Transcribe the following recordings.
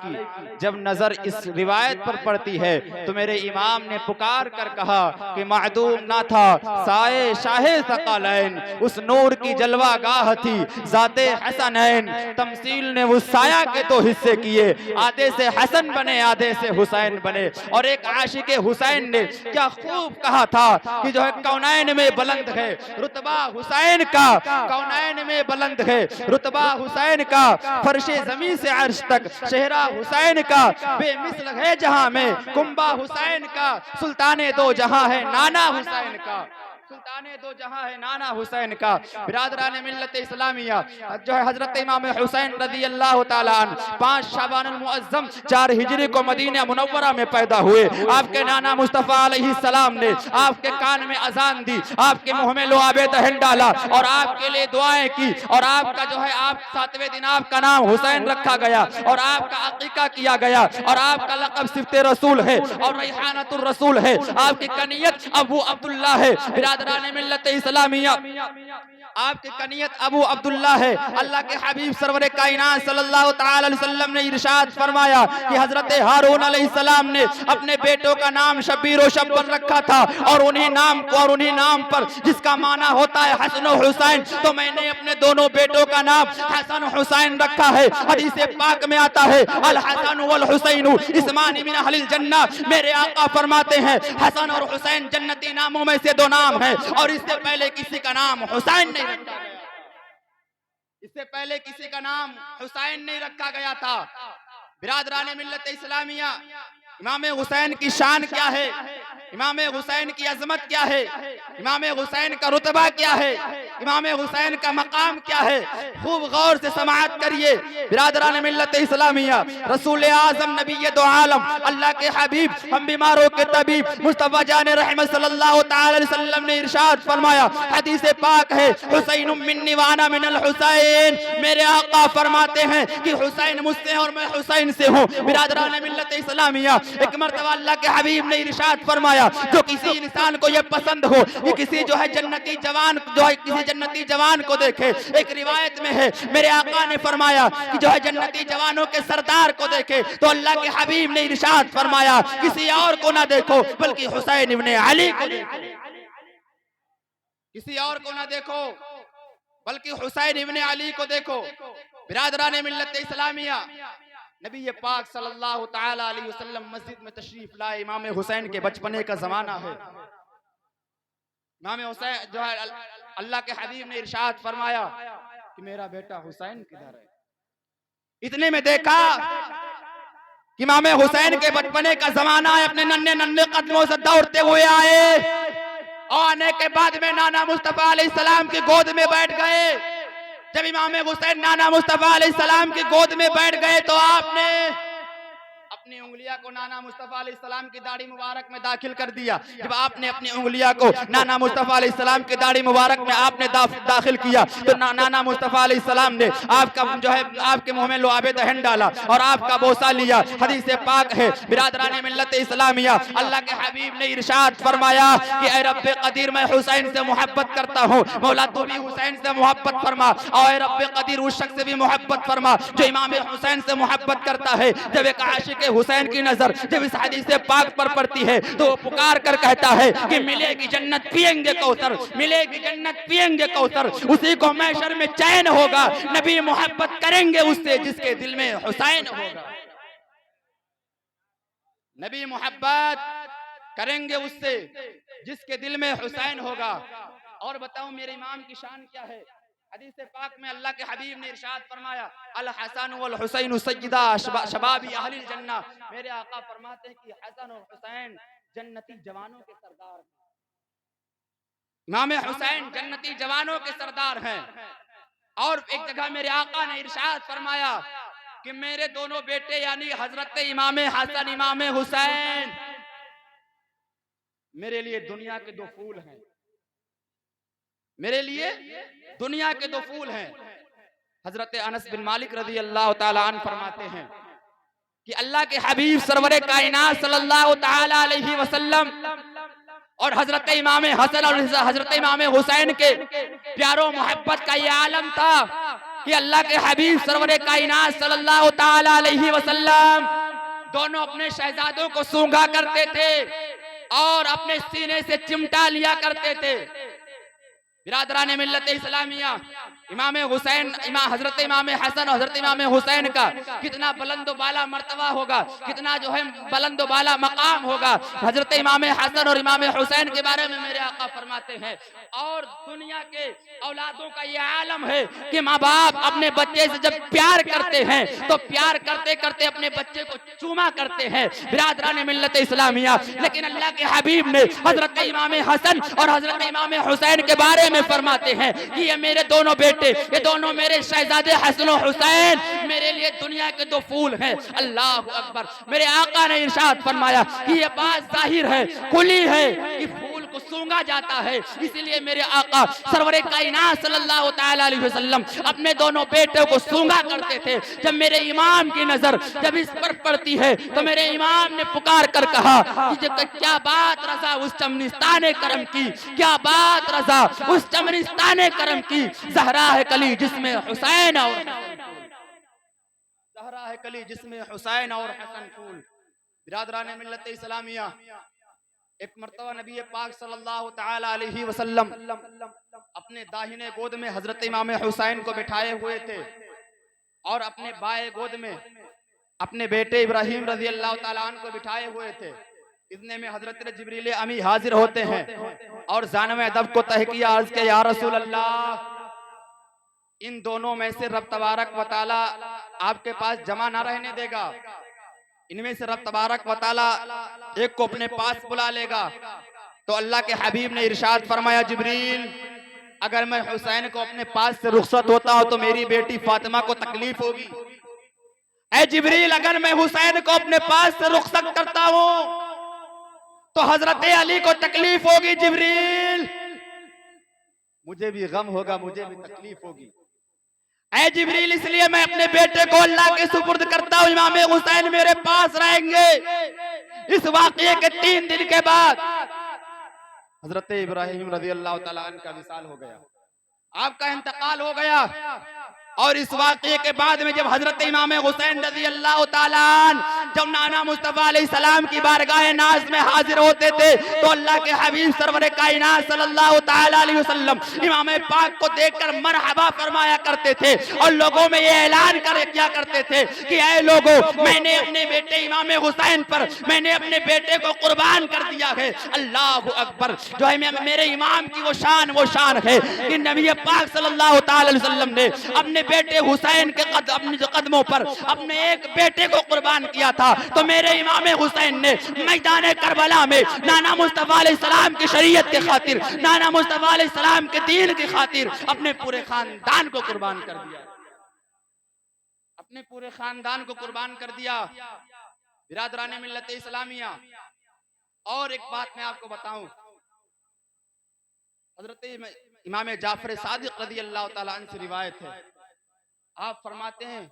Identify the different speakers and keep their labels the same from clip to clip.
Speaker 1: की जब नजर इस रिवायत पर पड़ती है तो मेरे इमाम ने पुकार कर कहा कि मादूम ना था साए शाहे सकलैन, उस नूर की जलवा गाह थी जाते हसनैन। तमसील ने उस साया के तो हिस्से किए, आधे से हसन बने आधे से हुसैन बने। और एक आशिक हुसैन ने क्या खूब कहा था कि जो है कौनैन में बुलंद है रुतबा हुसैन का, कौनैन में बुलंद है रुतबा हुसैन का, फर्शे जमीन से अर्श तक शहरा हुसैन का, बेमिसल है जहां में कुंबा हुसैन का, सुल्ताने दो जहां है नाना हुसैन का, सुल्ताने दो जहां है नाना हुसैन का। बिरादरान मिल्लत इस्लामिया जो है हजरत इमाम हुसैन रज़ी अल्लाह ताला अन्हु 5 शाबानुल मुअज्जम 4 हिजरी को मदीना मुनव्वरा में पैदा हुए। आपके नाना मुस्तफ़ा अलैहि सलाम ने आपके कान में अजान दी, आपके मुंह में लुआबे दहन डाला और आपके लिए दुआएं की। और आपका जो है आप 7वें दिन आपका नाम हुसैन रखा गया और आपका अकीका किया गया और आपका लक़ब सिफ्ते रसूल है और रैहानतुर रसूल है। आपकी कनियत अबू अब्दुल्ला है। बिरादरान मिल्लत इस्लामिया आपकी कनियत अबू अब्दुल्ला है। अल्लाह के हबीब सरवरे कायनात सल्लल्लाहु तआला अलैहि वसल्लम ने इरशाद फरमाया कि हजरत हारून अलैहिस्सलाम ने अपने बेटों का नाम शब्बीर व शब्बर रखा था और उन्हीं नाम पर जिसका माना होता है हसन व हुसैन, तो मैंने अपने दोनों बेटों का नाम हसन हुसैन रखा है। हदीस पाक में आता है अल हसन वल हुसैन इस्मानी मिन अहलिल जन्नह। मेरे आका फरमाते हैं हसन और हुसैन जन्नती नामों में से 2 नाम है और इससे पहले किसी का नाम हुसैन नहीं रखा गया, इससे पहले किसी का नाम हुसैन नहीं रखा गया था। बिरादरान मिल्लत इस्लामिया इमाम हुसैन की शान क्या है, इमाम हुसैन की अजमत क्या है, इमाम हुसैन का रुतबा क्या है, इमाम हुसैन का मकाम क्या है, खूब गौर से समाअत करिए। बिरादरान मिल्लत इस्लामिया रसूल आजम नबी दो आलम अल्लाह के हबीब हम बीमारों के तबीब मुस्तफा जान रहमत सल्लल्लाहु तआला अलैहि वसल्लम ने इरशाद फरमाया, हदीस पाक है हुसैन मिन्नी व अना मिनल हुसैन। मेरे आका फरमाते हैं कि हुसैन मुझसे और मैं हुसैन से हूँ। बिरादरान मिल्लत इस्लामिया एक मर्तबा अल्लाह के हबीब ने इरशाद फरमाया, जो किसी इंसान को यह पसंद हो कि किसी जो है जन्नती जवान जो है किसी जन्नती जवान को देखे, एक रिवायत में है मेरे आका ने फरमाया कि जो है जन्नती जवानों के सरदार को देखे, तो अल्लाह के हबीब ने इरशाद फरमाया किसी और को ना देखो बल्कि हुसैन इब्ने अली को देखो, किसी और को ना देखो बल्कि हुसैन इब्ने अली को देखो। बिरादरान मिल्लत इस्लामिया नबी पाक सल्लल्लाहु तआला अलैहि वसल्लम मस्जिद में तशरीफ लाए। इमाम हुसैन के बचपने का जमाना है। इमाम हुसैन जो है अल्लाह के हबीब ने इरशाद फरमाया कि मेरा बेटा हुसैन किधर है। इतने में देखा कि इमाम हुसैन के बचपने का जमाना है, अपने नन्हे नन्हे कदमों से दौड़ते हुए आए और आने के बाद में नाना मुस्तफा अलैहिस्सलाम की गोद में बैठ गए। जब इमाम हुसैन नाना मुस्तफा अलैहिस्सलाम की गोद में बैठ गए तो आपने अपनी उंगलियां को नाना मुस्तफा अलैहिस्सलाम की दाढ़ी मुबारक में दाखिल कर दिया। जब आपने अपनी उंगलियां को नाना मुस्तफा अलैहिस्सलाम की दाढ़ी मुबारक में आपने दाखिल किया तो नाना मुस्तफा अलैहिस्सलाम ने आपका जो है आपके मुंह में लुआबे दहन डाला और आपका बोसा लिया। हदीस पाक है बिरादरान मिल्लत इस्लामिया अल्लाह के हबीब ने इरशाद फरमाया कि ऐ रब्बे कदीर मैं हुसैन से मोहब्बत करता हूँ, मौला तू भी हुसैन से मोहब्बत फरमा और ऐ रब्बे कदीर उस शख्स से भी मोहब्बत फरमा जो इमाम हुसैन से मोहब्बत करता है। जब एक आशिक हुसैन की नजर जब इस हदीस पाक पर पड़ती है तो वो पुकार कर कहता है कि मिलेगी जन्नत पिएंगे कौसर, मिलेगी जन्नत पिएंगे कौसर, उसी को महशर में चैन होगा, नबी मोहब्बत करेंगे उससे जिसके दिल में हुसैन होगा, नबी मोहब्बत करेंगे उससे जिसके दिल में हुसैन होगा। और बताऊं मेरे इमाम की शान क्या है। हदीस पाक में अल्लाह के हबीब ने इरशाद फरमाया अल हसन वल हुसैन सय्यदा शबाबी अहलिल जन्नह। मेरे आका फरमाते हैं कि हसन और हुसैन जन्नती जवानों के सरदार हैं। इमाम हुसैन जन्नती जवानों के सरदार हैं। और एक जगह मेरे आका ने इरशाद फरमाया कि मेरे दोनों बेटे यानी हजरत इमाम हसन इमाम हुसैन मेरे लिए दुनिया के 2 फूल हैं, मेरे लिए दुनिया के 2 फूल हैं। हजरत अनस बिन मालिक रज़ी अल्लाह ताला अन्हु फरमाते हैं कि अल्लाह के हबीब सरवरे कायनात सल्लल्लाहु ताला अलैहि वसल्लम और हजरत इमाम हसन और हजरत इमाम हुसैन के प्यारो मोहब्बत का ये आलम था कि अल्लाह के हबीब सरवरे कायनात सल्लल्लाहु ताला अलैहि वसल्लम दोनों अपने शहजादों को सूंघा करते थे और अपने सीने से चिमटा लिया करते थे। बिरादरान मिल्लत इस्लामिया, इमाम हुसैन, हजरत इमाम हसन और हजरत इमाम हुसैन का कितना बुलंद बाला मर्तबा होगा, कितना जो है बुलंद बाला मकाम होगा। हजरत इमाम हसन और इमाम हुसैन के बारे में मेरे आका फरमाते हैं, और दुनिया के औलादों का ये आलम है कि माँ बाप अपने बच्चे से जब प्यार करते हैं तो प्यार करते करते अपने बच्चे को चूमा करते हैं। बिरादरान मिल्लत इस्लामिया, लेकिन अल्लाह के हबीब ने हजरत इमाम हसन और हजरत इमाम हुसैन के बारे में फरमाते हैं कि ये मेरे दोनों बेटे, ये दोनों मेरे शहजादे हसन और हुसैन मेरे लिए दुनिया के दो फूल हैं। अल्लाह अकबर। मेरे आका ने इरशाद फरमाया कि ये बात जाहिर है, खुली है कि फूल को सूंघा जाता है, इसीलिए मेरे आका सरवरे कायनात सल्लल्लाहु ताला अलैहि वसल्लम अपने दोनों बेटों को सूंघा करते थे। जब मेरे इमाम की नजर जब इस पर पड़ती है तो मेरे इमाम ने पुकार कर कहा कि क्या बात रजा उस चमनिस्ताने करम की, क्या बात रजा उस चमनिस्ताने करम की, ज़हरा है कली जिसमें हुसैन और ज़हरा है कली जिसमें हुसैन और हसन फूल। बिरादरान मिल्लत इस्लामिया, एक मर्तबा नबी पाक सल्लल्लाहु ताला अलैहि वसल्लम अपने दाहिने गोद में हजरत इमाम हुसैन को बिठाए हुए थे और अपने बाएं गोद में अपने बेटे इब्राहिम रजी अल्लाह ताला अन्हु को बिठाए हुए थे। इतने में हजरत जिब्रील अमी हाजिर होते हैं और जानवे अदब को तह किया, अर्ज के या रसूल अल्लाह, इन दोनों में से रब तबारक व तआला आपके पास जमा ना रहने देगा, इनमें से रब तबारक व तआला एक को अपने पास बुला लेगा। तो अल्लाह के हबीब ने इरशाद फरमाया, जिब्रील, अगर मैं हुसैन को अपने पास से रुखसत होता हूं तो मेरी बेटी फातिमा को तकलीफ होगी। ऐ जिब्रील, अगर मैं हुसैन को अपने पास से रुखसत करता हूं तो हजरत अली को तकलीफ होगी। जिब्रील, मुझे भी गम होगा, मुझे भी तकलीफ होगी। ऐ जिब्रील, इसलिए मैं अपने बेटे को अल्लाह के सुपुर्द करता हूं, इमाम हुसैन मेरे पास रहेंगे। इस वाकये के 3 दिन के बाद हजरत इब्राहिम रजी अल्लाह तआला अन्हु का विसाल हो गया, आपका इंतकाल हो गया। और इस वाकये के बाद में जब हजरत इमाम हुसैन रजी अल्लाह तआला अन्हु जब नाना मुस्तफा अलैहिस्सलाम की बारगाह नाज में हाजिर होते थे तो अल्लाह के हबीब सरवरे कायनात सल्लल्लाहु ताला अलैहि वसल्लम इमाम पाक को देखकर मरहबा फरमाया करते थे और लोगों में ये ऐलान किया करते थे कि ऐ लोगों, मैंने अपने बेटे इमाम हुसैन पर मैंने अपने बेटे को कुर्बान कर दिया है। अल्लाह अकबर। जो है मेरे इमाम की वो शान है कि नबी पाक सल्लल्लाहु ताला अलैहि वसल्लम ने अपने बेटे हुसैन के अपने कदमों पर अपने एक बेटे को कुर्बान किया था। तो मेरे इमाम हुसैन ने मैदान करबला में नाना मुस्तफा अलैहिस्सलाम की शरीयत के खातिर, नाना मुस्तफा अलैहिस्सलाम के दीन की खातिर अपने पूरे खानदान को कुर्बान कर दिया, अपने पूरे खानदान को कुर्बान कर दिया। बिरादरान मिल्लत इस्लामिया, और एक बात मैं आपको बताऊं, हजरत इमाम जाफर सादिक रज़ी अल्लाह ताला अन्हु से रिवायत है, आप फरमाते हैं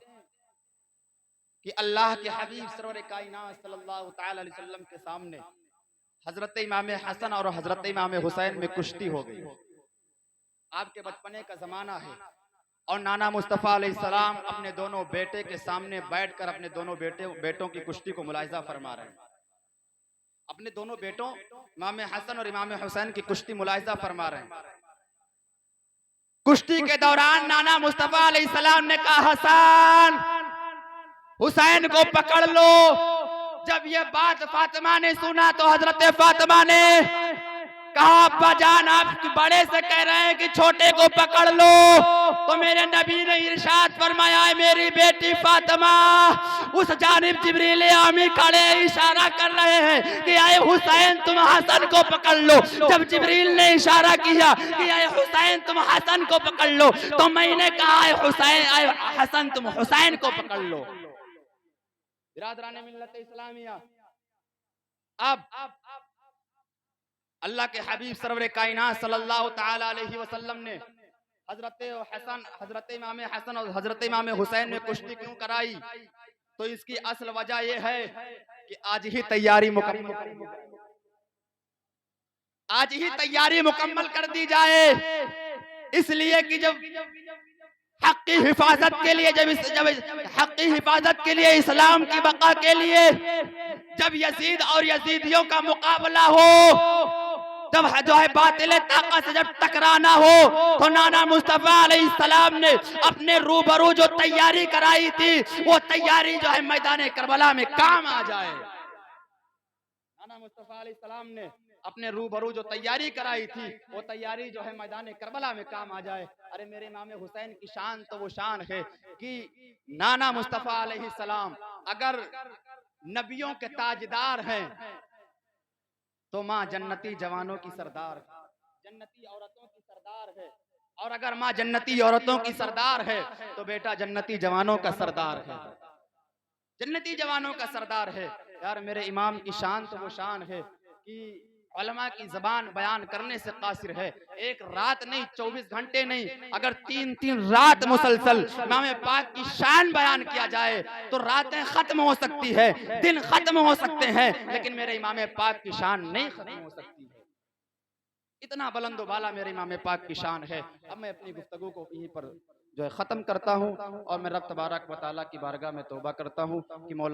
Speaker 1: कि अल्लाह के हबीब सरवर कायनात सल्लल्लाहु ताला अलैहि वसल्लम के सामने हजरत इमाम हसन और हजरत इमाम हुसैन में कुश्ती हो गई। आपके बचपने का जमाना है और नाना मुस्तफा अलैहिस्सलाम अपने दोनों बेटे के सामने बैठकर अपने दोनों बेटों की कुश्ती को मुलाहिजा फरमा रहे हैं। अपने दोनों बेटों इमाम हसन और इमाम हुसैन की कुश्ती मुलाहिजा फरमा रहे हैं। कुश्ती के दौरान नाना मुस्तफा अलैहिस्सलाम ने कहा, हसन, हुसैन को पकड़ लो। जब ये बात फातिमा ने सुना तो हजरत फातिमा ने कहा, अब्बा जान, आप बड़े से कह रहे हैं कि छोटे को पकड़ लो। तो मेरे नबी ने इरशाद फरमाया, मेरी बेटी फातिमा, उस जानिब जिब्रील आमी खड़े इशारा कर रहे हैं कि आए हुसैन तुम हसन को पकड़ लो। जब जिब्रील ने इशारा किया कि आए हुसैन तुम हसन को पकड़ लो तो मैंने कहा, आए हुसैन, आए हसन तुम हुसैन को पकड़ लो। बिरादरान मिल्लत इस्लामिया, अब अल्लाह के हबीब सरवर कायनात सल्लल्लाहु ताला अलैहि वसल्लम ने हजरत इमाम हसन और हजरत इमाम हुसैन में कुश्ती क्यों कराई? तो इसकी असल वजह यह है कि आज ही तैयारी मुकम्मल कर दी जाए, इसलिए कि जब हक की हिफाजत के लिए, जब हक की हिफाजत के लिए, इस्लाम की बका के लिए जब यजीद और यजीदियों का मुकाबला हो, जब जो है बातिल ताकत से जब टकराना हो, तो नाना मुस्तफा अलैहिस्सलाम ने अपने रूबरू जो तैयारी कराई थी, वो तैयारी जो है मैदान करबला में काम आ जाए। नाना मुस्तफा अलैहिस्सलाम ने अपने रूबरू जो तैयारी कराई थी, वो तैयारी जो है मैदान करबला में काम आ जाए। अरे मेरे इमाम हुसैन की शान तो वो शान है कि नाना मुस्तफा अलैहिस्सलाम अगर नबियों के ताजदार हैं तो माँ जन्नती जवानों की सरदार है, जन्नती औरतों की सरदार है। और अगर माँ जन्नती औरतों की सरदार है तो बेटा जन्नती जवानों का सरदार है, जन्नती जवानों का सरदार है। यार मेरे इमाम की शान तो वो शान है कि उलमा की जबान बयान करने से कासिर है। एक रात नहीं, 24 घंटे नहीं, अगर 3-3 रात मुसलसल इमाम पाक की शान बयान किया जाए तो रातें खत्म हो सकती है, दिन खत्म हो सकते हैं, लेकिन मेरे इमाम पाक की शान नहीं खत्म हो सकती है। इतना बुलंद वाला मेरे इमाम पाक की शान है। अब मैं अपनी गुफ्तगू को यहीं पर जो है ख़त्म करता हूँ और मैं रब तबारक व तआला की बारगाह में तौबा करता हूँ कि मौला